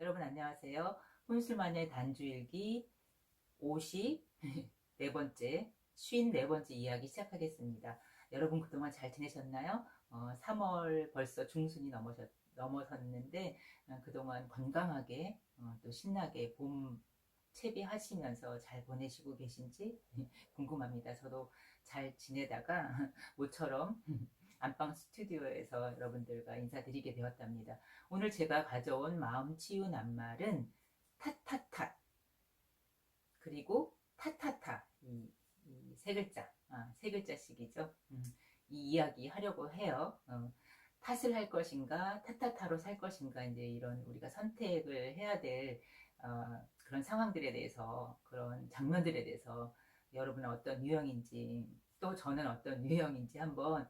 여러분 안녕하세요. 혼술마녀의 단주일기 54번째, 54번째 이야기 시작하겠습니다. 여러분 그동안 잘 지내셨나요? 3월 벌써 중순이 넘어섰는데 그동안 건강하게 또 신나게 봄 채비하시면서 잘 보내시고 계신지 궁금합니다. 저도 잘 지내다가 모처럼 안방 스튜디오에서 여러분들과 인사드리게 되었답니다. 오늘 제가 가져온 마음 치유 낱말은 타타타 그리고 타타타 이 세 글자 세 글자씩이죠. 이 이야기 하려고 해요. 탓을 할 것인가 타타타로 살 것인가 이제 이런 우리가 선택을 해야 될 그런 상황들에 대해서 그런 장면들에 대해서 여러분은 어떤 유형인지 또 저는 어떤 유형인지 한번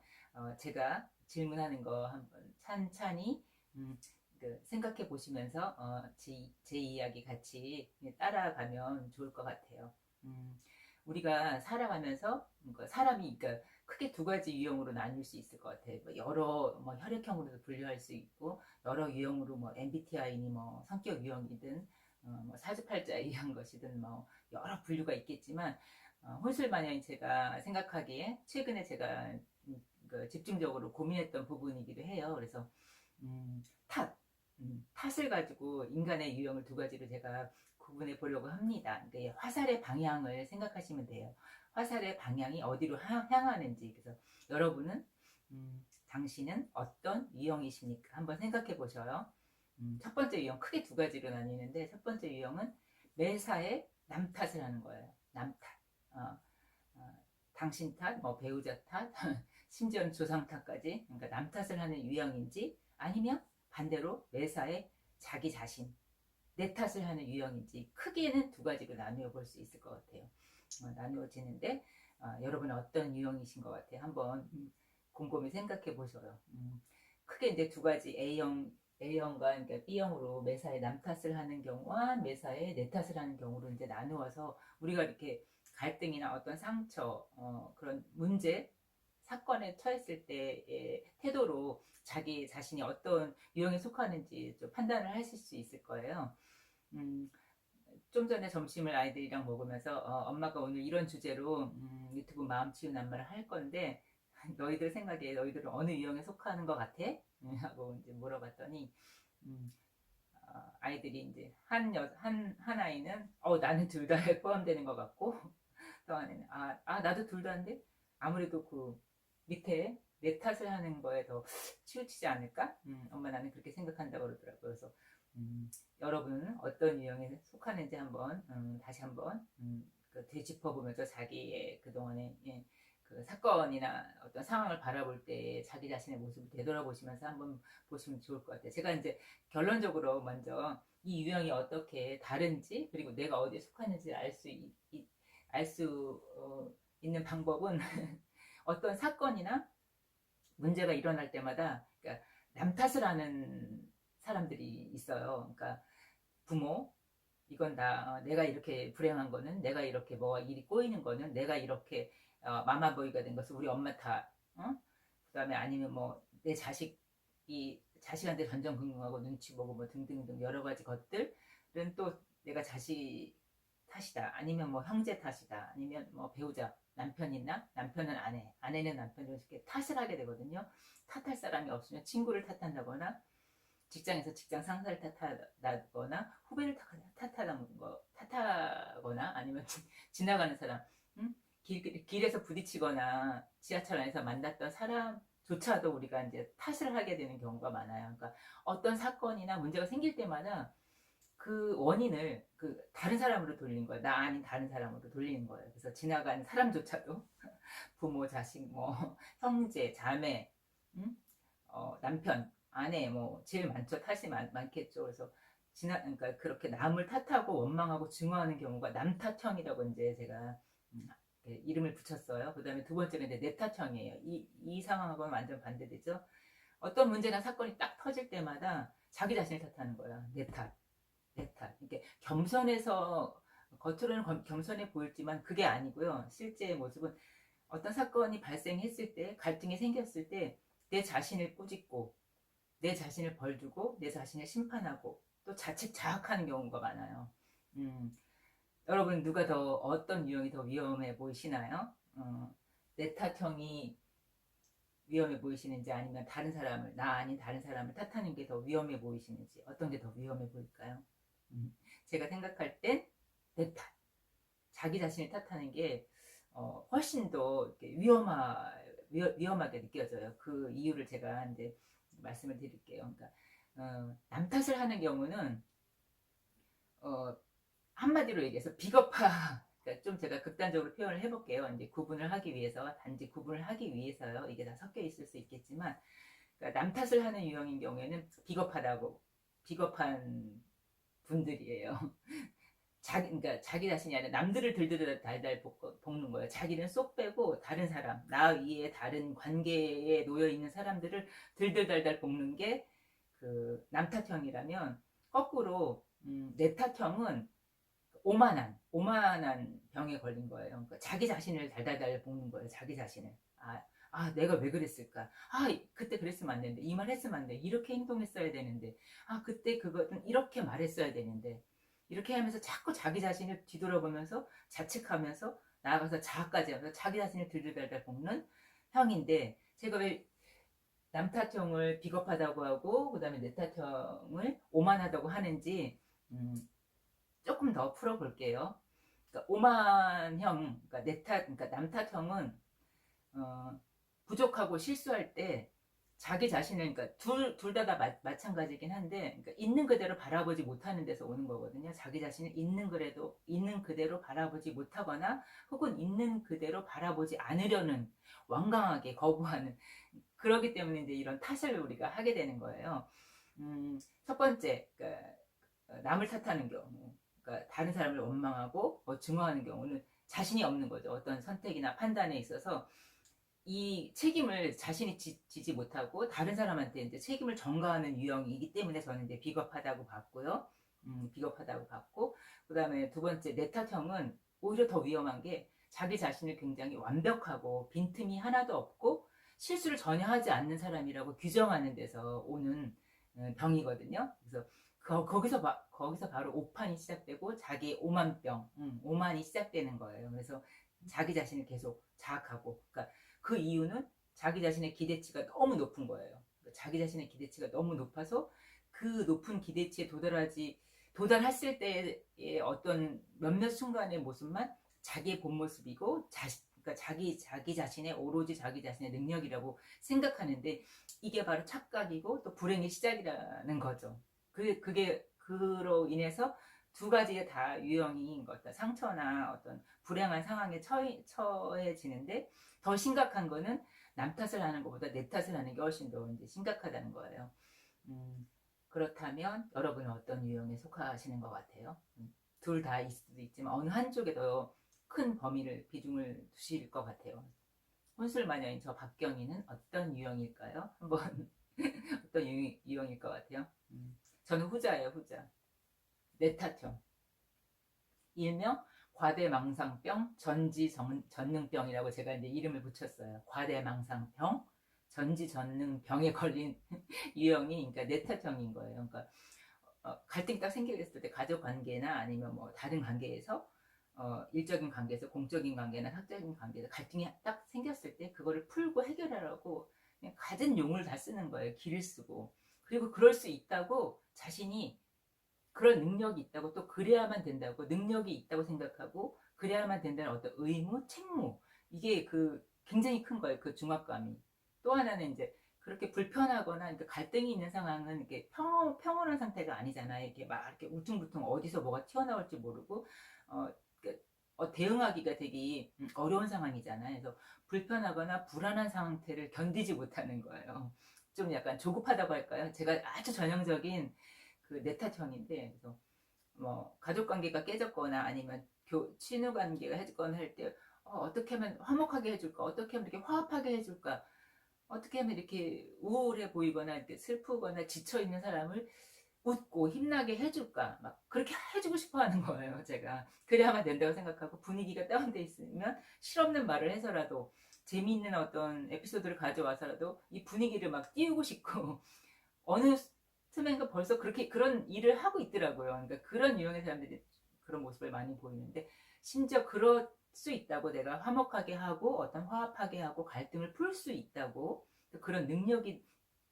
제가 질문하는 거 한번 찬찬히 생각해 보시면서 제 이야기 같이 따라가면 좋을 것 같아요. 우리가 살아가면서 사람이 그러니까 크게 두 가지 유형으로 나눌 수 있을 것 같아요. 뭐 여러 혈액형으로도 분류할 수 있고 여러 유형으로 뭐 MBTI니 뭐 성격 유형이든 뭐 사주팔자에 의한 것이든 뭐 여러 분류가 있겠지만 혼술마녀인 제가 생각하기에 최근에 제가 집중적으로 고민했던 부분이기도 해요. 그래서 탓, 탓을 가지고 인간의 유형을 두 가지로 제가 구분해 보려고 합니다. 그러니까 화살의 방향을 생각하시면 돼요. 화살의 방향이 어디로 향하는지. 그래서 여러분은 당신은 어떤 유형이십니까? 한번 생각해 보셔요. 첫 번째 유형 크게 두 가지로 나뉘는데 첫 번째 유형은 매사에 남 탓을 하는 거예요. 남 탓. 당신 탓, 뭐 배우자 탓, 심지어는 조상 탓까지. 그러니까 남 탓을 하는 유형인지 아니면 반대로 매사에 자기 자신, 내 탓을 하는 유형인지 크게는 두 가지로 나누어 볼 수 있을 것 같아요. 나누어지는데 여러분은 어떤 유형이신 것 같아요? 한번 곰곰이 생각해 보셔요. 크게 이제 두 가지 A형과 그러니까 B형으로 매사에 남 탓을 하는 경우와 매사에 내 탓을 하는 경우로 이제 나누어서 우리가 이렇게 갈등이나 어떤 상처, 그런 문제, 사건에 처했을 때의 태도로 자기 자신이 어떤 유형에 속하는지 좀 판단을 하실 수 있을 거예요. 음, 좀 전에 점심을 아이들이랑 먹으면서 엄마가 오늘 이런 주제로 유튜브 마음 치유 낱말을 할 건데 너희들 생각에 너희들은 어느 유형에 속하는 것 같아? 하고 이제 물어봤더니 음, 아이들이 이제 한 아이는 나는 둘 다에 포함되는 것 같고 또 하나는 나도 둘 다인데 아무래도 그 밑에 내 탓을 하는 거에 더 치우치지 않을까? 엄마 나는 그렇게 생각한다고 그러더라고요. 그래서 여러분은 어떤 유형에 속하는지 한번 다시 한번 되짚어보면서 자기의 그동안의 그 사건이나 어떤 상황을 바라볼 때 자기 자신의 모습을 되돌아보시면서 한번 보시면 좋을 것 같아요. 제가 이제 결론적으로 먼저 이 유형이 어떻게 다른지 그리고 내가 어디에 속하는지 알 수 있는 방법은 어떤 사건이나 문제가 일어날 때마다 그러니까 남 탓을 하는 사람들이 있어요. 그러니까 부모, 이건 다 내가 이렇게 불행한 거는 내가 이렇게 뭐 일이 꼬이는 거는 내가 이렇게 마마보이가 된 것은 우리 엄마 탓. 그다음에 아니면 뭐 내 자식이 자식한테 전전긍긍하고 눈치 보고 뭐 등등등 여러 가지 것들은 또 내가 자식 탓이다. 아니면 뭐 형제 탓이다. 아니면 뭐 배우자 남편이나 남편은 아내, 아내는 남편 이렇게 탓을 하게 되거든요. 탓할 사람이 없으면 친구를 탓한다거나 직장에서 직장 상사를 탓하거나 후배를 탓하거나 아니면 지나가는 사람 길에서 부딪히거나 지하철 안에서 만났던 사람조차도 우리가 이제 탓을 하게 되는 경우가 많아요. 그러니까 어떤 사건이나 문제가 생길 때마다 그 원인을 그 다른 사람으로 돌리는 거예요. 나 아닌 다른 사람으로 돌리는 거예요. 그래서 지나가는 사람조차도 부모, 자식, 뭐 형제, 자매, 남편, 아내 뭐 제일 많죠. 탓이 많겠죠. 그래서 그러니까 그렇게 남을 탓하고 원망하고 증오하는 경우가 남탓형이라고 이제 제가 이름을 붙였어요. 그다음에 두 번째는 이제 내탓형이에요. 이 상황하고는 완전 반대되죠. 어떤 문제나 사건이 딱 터질 때마다 자기 자신을 탓하는 거야. 내 탓. 이게 겸손해서 겉으로는 겸손해 보일지만 그게 아니고요. 실제 모습은 어떤 사건이 발생했을 때 갈등이 생겼을 때 내 자신을 꾸짖고 내 자신을 벌주고 내 자신을 심판하고 또 자책 자학하는 경우가 많아요. 여러분 누가 더 어떤 유형이 더 위험해 보이시나요? 내 탓형이 위험해 보이시는지 아니면 다른 사람을 나 아닌 다른 사람을 탓하는 게 더 위험해 보이시는지 어떤 게 더 위험해 보일까요? 제가 생각할 땐 내 탓, 자기 자신을 탓하는 게 훨씬 더 이렇게 위험하게 느껴져요. 그 이유를 제가 이제 말씀을 드릴게요. 그러니까 남 탓을 하는 경우는 어, 한마디로 얘기해서 비겁하. 그러니까 좀 제가 극단적으로 표현을 해볼게요. 이제 구분을 하기 위해서 단지 구분을 하기 위해서요. 이게 다 섞여 있을 수 있겠지만, 그러니까 남 탓을 하는 유형인 경우에는 비겁한 분들이에요. 그러니까 자기 자신이 아니라 남들을 들들 달달 볶는 거예요. 자기는 쏙 빼고 다른 사람, 나 위에 다른 관계에 놓여 있는 사람들을 들들달달 볶는 게 그 남탓형이라면 거꾸로 내 탓형은 오만한 병에 걸린 거예요. 그러니까 자기 자신을 달달달 볶는 거예요. 자기 자신을. 내가 왜 그랬을까? 그때 그랬으면 안 되는데, 이 말 했으면 안 돼. 이렇게 행동했어야 되는데, 그때 그거는 이렇게 말했어야 되는데, 이렇게 하면서 자꾸 자기 자신을 뒤돌아보면서 자책하면서 나아가서 자아까지 하면서 자기 자신을 들들달달 볶는 형인데, 제가 왜 남탓형을 비겁하다고 하고, 그 다음에 내 탓형을 오만하다고 하는지, 조금 더 풀어볼게요. 그러니까 오만형, 그러니까 그러니까 남탓형은 부족하고 실수할 때 자기 자신을, 그러니까 둘 다 마찬가지긴 한데, 그러니까 있는 그대로 바라보지 못하는 데서 오는 거거든요. 자기 자신을 있는 그대로 바라보지 못하거나, 혹은 있는 그대로 바라보지 않으려는 완강하게 거부하는, 그러기 때문에 이제 이런 탓을 우리가 하게 되는 거예요. 첫 번째, 그러니까 남을 탓하는 경우, 그러니까 다른 사람을 원망하고 증오하는 경우는 자신이 없는 거죠. 어떤 선택이나 판단에 있어서 이 책임을 자신이 지지 못하고 다른 사람한테 이제 책임을 전가하는 유형이기 때문에 저는 이제 비겁하다고 봤고요. 비겁하다고 봤고, 그 다음에 두 번째 내 탓형은 오히려 더 위험한 게 자기 자신을 굉장히 완벽하고 빈틈이 하나도 없고 실수를 전혀 하지 않는 사람이라고 규정하는 데서 오는 병이거든요. 그래서 거기서 바로 오판이 시작되고 자기 오만병, 오만이 시작되는 거예요. 그래서 자기 자신을 계속 자학하고, 그러니까 그 이유는 자기 자신의 기대치가 너무 높은 거예요. 그러니까 자기 자신의 기대치가 너무 높아서 그 높은 기대치에 도달했을 때의 어떤 몇몇 순간의 모습만 자기의 본 모습이고, 그러니까 자기 자신의 오로지 자기 자신의 능력이라고 생각하는데, 이게 바로 착각이고 또 불행의 시작이라는 거죠. 그로 인해서 두 가지가 다 유형인 것 같다. 상처나 어떤 불행한 상황에 처해지는데, 더 심각한 거는 남 탓을 하는 것보다 내 탓을 하는 게 훨씬 더 이제 심각하다는 거예요. 그렇다면 여러분은 어떤 유형에 속하시는 것 같아요? 둘 다 있을 수도 있지만 어느 한쪽에 더 큰 비중을 두실 것 같아요. 혼술마녀인 저 박경희는 어떤 유형일까요? 한번 어떤 유형일 것 같아요? 저는 후자예요, 후자. 내 탓형. 일명 과대망상병, 전지전능병이라고 제가 이제 이름을 붙였어요. 과대망상병, 전지전능병에 걸린 유형이, 그러니까 내 탓형인 거예요. 그러니까 갈등이 딱 생겼을 때 가족 관계나 아니면 뭐 다른 관계에서 일적인 관계에서 공적인 관계나 사적인 관계에서 갈등이 딱 생겼을 때 그거를 풀고 해결하라고 그냥 갖은 용을 다 쓰는 거예요. 기를 쓰고. 그리고 그럴 수 있다고 자신이 그런 능력이 있다고, 또 그래야만 된다고, 능력이 있다고 생각하고 그래야만 된다는 어떤 의무, 책무, 이게 굉장히 큰 거예요. 그 중압감이. 또 하나는 이제 그렇게 불편하거나 갈등이 있는 상황은 이렇게 평온한 상태가 아니잖아요. 이렇게 막 이렇게 울퉁불퉁 어디서 뭐가 튀어나올지 모르고 대응하기가 되게 어려운 상황이잖아요. 그래서 불편하거나 불안한 상태를 견디지 못하는 거예요. 좀 약간 조급하다고 할까요? 제가 아주 전형적인 그 내탓형인데, 그래서 뭐 가족 관계가 깨졌거나 아니면 친후 관계가 해졌거나 할 때 어떻게 하면 화목하게 해줄까, 어떻게 하면 이렇게 화합하게 해줄까, 어떻게 하면 이렇게 우울해 보이거나 이렇게 슬프거나 지쳐 있는 사람을 웃고 힘나게 해줄까, 막 그렇게 해주고 싶어 하는 거예요. 제가 그래야만 된다고 생각하고, 분위기가 다운돼 있으면 실없는 말을 해서라도 재미있는 어떤 에피소드를 가져와서라도 이 분위기를 막 띄우고 싶고, 어느 그러니까 벌써 그렇게 그런 일을 하고 있더라고요. 그러니까 그런 유형의 사람들이 그런 모습을 많이 보이는데, 심지어 그럴 수 있다고, 내가 화목하게 하고 어떤 화합하게 하고 갈등을 풀 수 있다고, 그런 능력이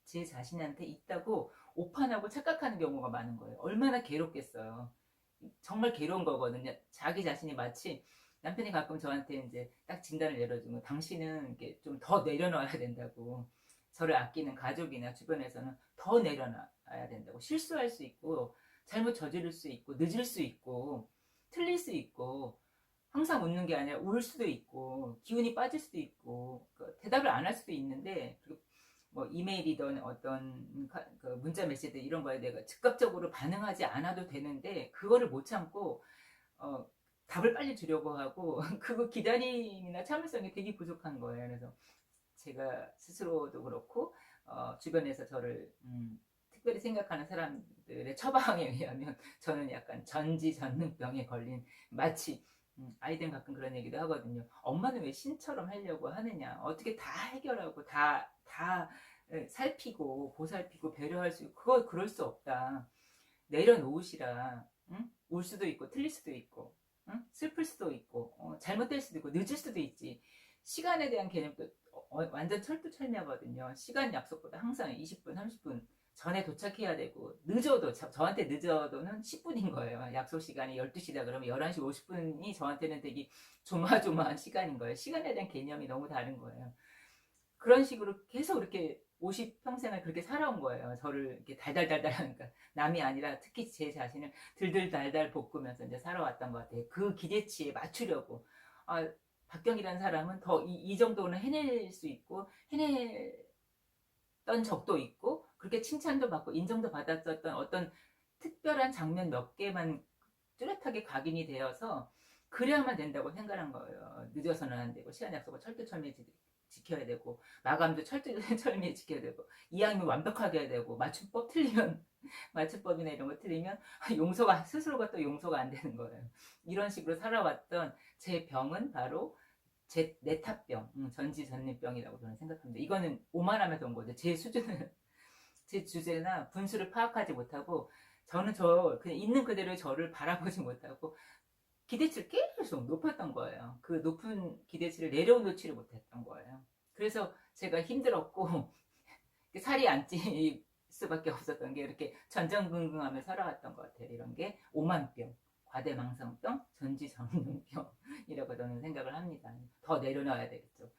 제 자신한테 있다고 오판하고 착각하는 경우가 많은 거예요. 얼마나 괴롭겠어요. 정말 괴로운 거거든요. 자기 자신이 마치, 남편이 가끔 저한테 이제 딱 진단을 내려주면, 당신은 이게 좀 더 내려놔야 된다고. 저를 아끼는 가족이나 주변에서는 더 내려놔야 된다고. 실수할 수 있고, 잘못 저지를 수 있고, 늦을 수 있고, 틀릴 수 있고, 항상 웃는 게 아니라 울 수도 있고, 기운이 빠질 수도 있고, 대답을 안 할 수도 있는데, 뭐 이메일이든 어떤 그 문자 메시지 이런 거에 내가 즉각적으로 반응하지 않아도 되는데, 그거를 못 참고 어, 답을 빨리 주려고 하고 그거 기다림이나 참을성이 되게 부족한 거예요. 그래서 제가 스스로도 그렇고 주변에서 저를 특별히 생각하는 사람들의 처방에 의하면, 저는 약간 전지전능병에 걸린, 마치 아이들은 가끔 그런 얘기도 하거든요. 엄마는 왜 신처럼 하려고 하느냐, 어떻게 다 해결하고 다 살피고 보살피고 배려할 수 있고, 그거 그럴 수 없다, 내려놓으시라. 응? 울 수도 있고 틀릴 수도 있고, 응? 슬플 수도 있고, 잘못될 수도 있고, 늦을 수도 있지. 시간에 대한 개념도 완전 철두철미하거든요. 시간 약속보다 항상 20분 30분 전에 도착해야 되고, 늦어도 저한테 늦어도는 10분인 거예요. 약속 시간이 12시다 그러면 11시 50분이 저한테는 되게 조마조마한 시간인 거예요. 시간에 대한 개념이 너무 다른 거예요. 그런 식으로 계속 이렇게 50평생을 그렇게 살아온 거예요. 저를 이렇게 달달달달 하니까, 남이 아니라 특히 제 자신을 들들달달 볶으면서 이제 살아왔던 것 같아요. 그 기대치에 맞추려고. 아, 박경이라는 사람은 더 이 정도는 해낼 수 있고, 해냈던 적도 있고, 그렇게 칭찬도 받고 인정도 받았었던 어떤 특별한 장면 몇 개만 뚜렷하게 각인이 되어서 그래야만 된다고 생각한 거예요. 늦어서는 안 되고, 시간 약속을 철두철미히 지켜야 되고, 마감도 철두철미히 지켜야 되고, 이왕이면 완벽하게 해야 되고, 맞춤법 틀리면 맞춤법이나 이런 거 틀리면 용서가, 스스로가 또 용서가 안 되는 거예요. 이런 식으로 살아왔던 제 병은 바로 내 탓병, 전지전능병이라고 저는 생각합니다. 이거는 오만하면서 온 거죠. 제 수준을, 제 주제나 분수를 파악하지 못하고, 저는 그냥 있는 그대로의 저를 바라보지 못하고 기대치를 계속 높였던 거예요. 그 높은 기대치를 내려놓지를 못했던 거예요. 그래서 제가 힘들었고 살이 안 찔 수밖에 없었던 게, 이렇게 전전긍긍하며 살아왔던 것 같아요. 이런 게 오만병, 과대망상병, 전지전능병이라고 저는 생각을 합니다. 더 내려놔야 되겠죠.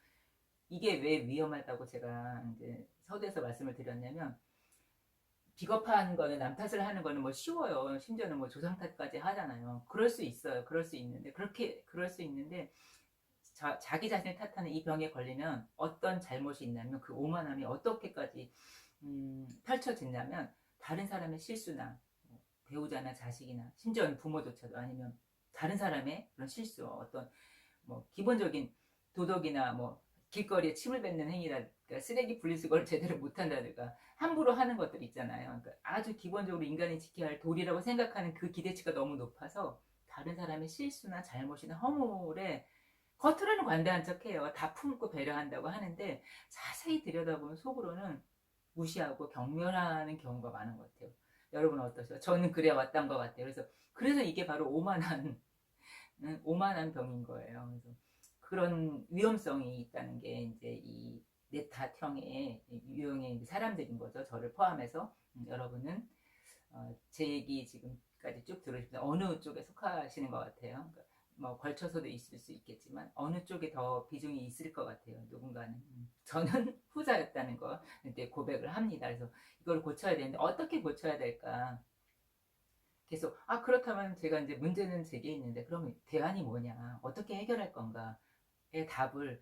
이게 왜 위험하다고 제가 이제 서두에서 말씀을 드렸냐면, 비겁한 거는, 남 탓을 하는 거는 뭐 쉬워요. 심지어는 뭐 조상 탓까지 하잖아요. 그럴 수 있어요. 그럴 수 있는데, 그럴 수 있는데, 자기 자신을 탓하는 이 병에 걸리면 어떤 잘못이 있냐면, 그 오만함이 어떻게까지 펼쳐진다면, 다른 사람의 실수나 배우자나 자식이나 심지어는 부모조차도, 아니면 다른 사람의 그런 실수, 어떤 뭐 기본적인 도덕이나 뭐 길거리에 침을 뱉는 행위라든가, 쓰레기 분리수거를 제대로 못한다든가, 함부로 하는 것들 있잖아요. 그러니까 아주 기본적으로 인간이 지켜야 할 도리라고 생각하는 그 기대치가 너무 높아서, 다른 사람의 실수나 잘못이나 허물에 겉으로는 관대한 척해요. 다 품고 배려한다고 하는데, 자세히 들여다보면 속으로는 무시하고 경멸하는 경우가 많은 것 같아요. 여러분 어떠세요? 저는 그래 왔던 것 같아요. 그래서 이게 바로 오만한 병인 거예요. 그래서 그런 위험성이 있다는 게 이제 이 네타형의 유형의 사람들인 거죠. 저를 포함해서. 여러분은 제 얘기 지금까지 쭉 들으시면 어느 쪽에 속하시는 것 같아요? 그러니까 뭐 걸쳐서도 있을 수 있겠지만, 어느 쪽에 더 비중이 있을 것 같아요, 누군가는. 저는 후자였다는 거 이제 고백을 합니다. 그래서 이걸 고쳐야 되는데 어떻게 고쳐야 될까? 계속 그렇다면 제가 이제 문제는 제게 있는데, 그러면 대안이 뭐냐? 어떻게 해결할 건가?의 답을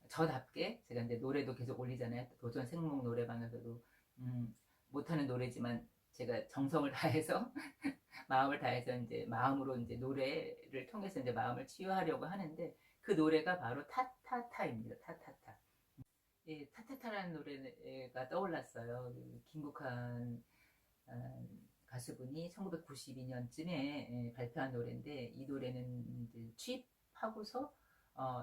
저답게, 제가 이제 노래도 계속 올리잖아요. 도전 생목 노래방에서도 못하는 노래지만 제가 정성을 다해서 마음을 다해서 이제 마음으로 이제 노래를 통해서 이제 마음을 치유하려고 하는데, 그 노래가 바로 타타타입니다. 타타타. 예, 타타타라는 노래가 떠올랐어요. 김국환 가수분이 1992년쯤에 발표한 노래인데, 이 노래는 이제 취입하고서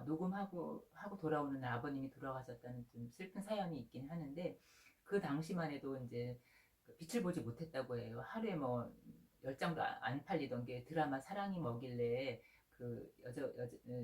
녹음하고 돌아오는 아버님이 돌아가셨다는 좀 슬픈 사연이 있긴 하는데, 그 당시만 해도 이제 빛을 보지 못했다고 해요. 하루에 뭐 10장도 안 팔리던 게 드라마 사랑이 뭐길래 그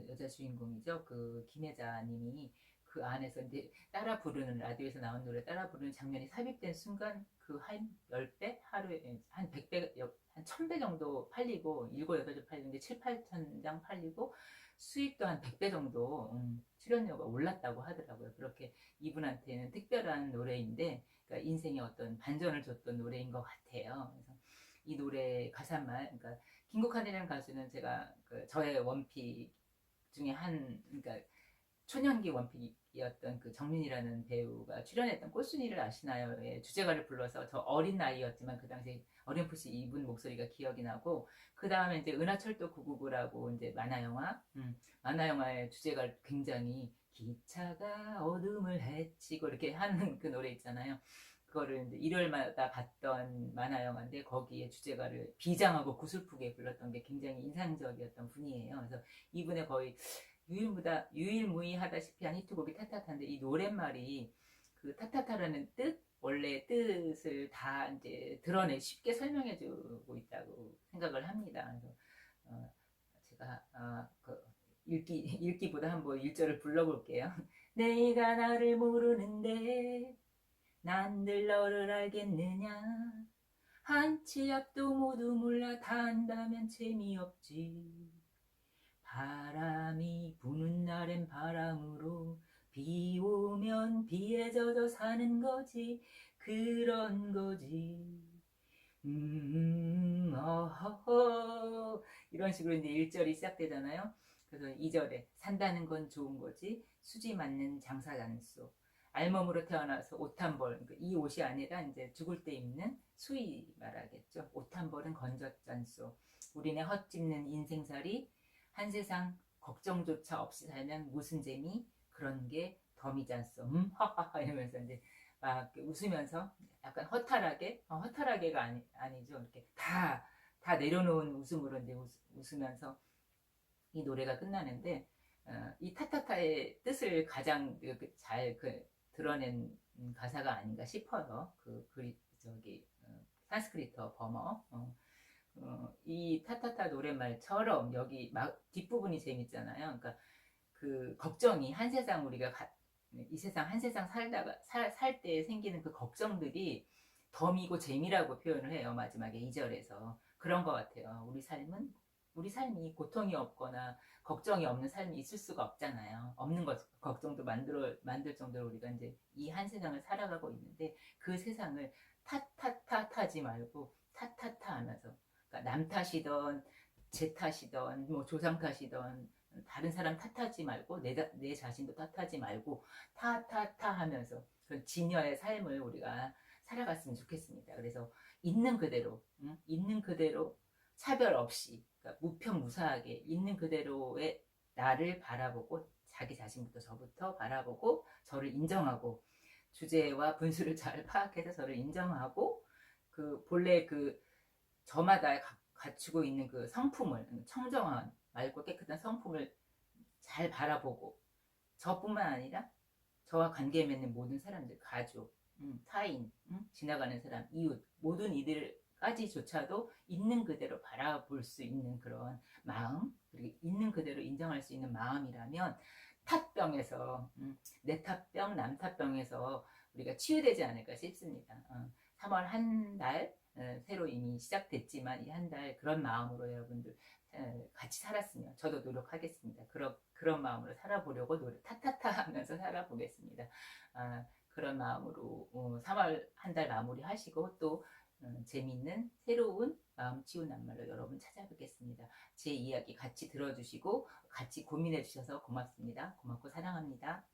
여자 주인공이죠. 그 김혜자님이 그 안에서 이제 따라 부르는, 라디오에서 나온 노래 따라 부르는 장면이 삽입된 순간 그 한 10배? 하루에 한 100배, 한 1000배 정도 팔리고, 7, 8주 팔리는데 7, 8천 장 팔리고, 수입도 한 100배 정도 출연료가 올랐다고 하더라고요. 그렇게 이분한테는 특별한 노래인데, 그러니까 인생에 어떤 반전을 줬던 노래인 것 같아요. 그래서 이 노래 가사말, 그러니까 김국환이라는 가수는 제가 그 저의 원픽 중에 그러니까 초년기 원픽이었던 그 정민이라는 배우가 출연했던 꽃순이를 아시나요?의 주제가를 불러서, 저 어린 나이였지만 그 당시 어렴풋이 입은 목소리가 기억이 나고, 그 다음에 이제 은하철도 999라고 이제 만화 영화의 주제가를 굉장히, 기차가 어둠을 헤치고 이렇게 하는 그 노래 있잖아요. 그거를 이제 일요일마다 봤던 만화 영화인데, 거기에 주제가를 비장하고 구슬프게 불렀던 게 굉장히 인상적이었던 분이에요. 그래서 이분의 거의 유일무이하다시피 한 히트곡이 타타타인데, 이 노랫말이 그 타타타라는 뜻, 원래 뜻을 다 이제 쉽게 설명해주고 있다고 생각을 합니다. 그래서 제가 읽기보다 한번 1절을 불러볼게요. 내가 나를 모르는데 난 늘 너를 알겠느냐, 한 치 앞도 모두 몰라 다 안다면 재미없지. 바람이 부는 날엔 바람으로, 비 오면 비에 젖어 사는 거지, 그런 거지. 어허허. 이런 식으로 이제 1절이 시작되잖아요. 그래서 2절에 산다는 건 좋은 거지, 수지 맞는 장사잔소. 알몸으로 태어나서 옷 한 벌, 그러니까 이 옷이 아니라 이제 죽을 때 입는 수의 말하겠죠. 옷 한 벌은 건졌잔소. 우리네 헛짚는 인생살이, 한 세상 걱정조차 없이 살면 무슨 재미, 그런 게 덤이잖소. 하하하 이러면서 이제 막 웃으면서 약간 허탈하게가 아니죠. 이렇게 다 내려놓은 웃음으로 이제 웃으면서 이 노래가 끝나는데, 이 타타타의 뜻을 가장 잘 드러낸 가사가 아닌가 싶어요. 산스크리트 버머. 이 타타타 노랫말처럼 여기 막 뒷부분이 재밌잖아요. 그러니까 그 걱정이, 한 세상 우리가 이 세상 한 세상 살다가 살 때 생기는 그 걱정들이 덤이고 재미라고 표현을 해요. 마지막에 2절에서 그런 것 같아요. 우리 삶이 고통이 없거나 걱정이 없는 삶이 있을 수가 없잖아요. 없는 걱정도 만들 정도로 우리가 이제 이 한 세상을 살아가고 있는데, 그 세상을 타타타타지 말고 타타타 하면서, 그러니까 남 탓이던 제 탓이던 뭐 조상 탓이던 다른 사람 탓하지 말고 내 자신도 탓하지 말고 타타타 하면서 그런 진여의 삶을 우리가 살아갔으면 좋겠습니다. 그래서 있는 그대로, 있는 그대로 차별 없이, 그러니까 무편무사하게 있는 그대로의 나를 바라보고, 자기 자신부터 저부터 바라보고 저를 인정하고, 주제와 분수를 잘 파악해서 저를 인정하고, 그 본래 그 저마다 갖추고 있는 그 성품을, 청정한 맑고 깨끗한 성품을 잘 바라보고, 저뿐만 아니라 저와 관계 맺는 모든 사람들, 가족, 타인, 지나가는 사람, 이웃, 모든 이들까지조차도 있는 그대로 바라볼 수 있는 그런 마음, 그리고 있는 그대로 인정할 수 있는 마음이라면, 탓병에서, 내 탓병, 남 탓병에서 우리가 치유되지 않을까 싶습니다. 3월 한 달, 새로 이미 시작됐지만 이 한 달 그런 마음으로 여러분들 같이 살았으면, 저도 노력하겠습니다. 그런 마음으로 살아보려고 타타타 하면서 살아보겠습니다. 그런 마음으로 3월 한 달 마무리 하시고, 또 재미있는 새로운 마음 치유 낱말로 여러분 찾아뵙겠습니다. 제 이야기 같이 들어주시고 같이 고민해 주셔서 고맙습니다. 고맙고 사랑합니다.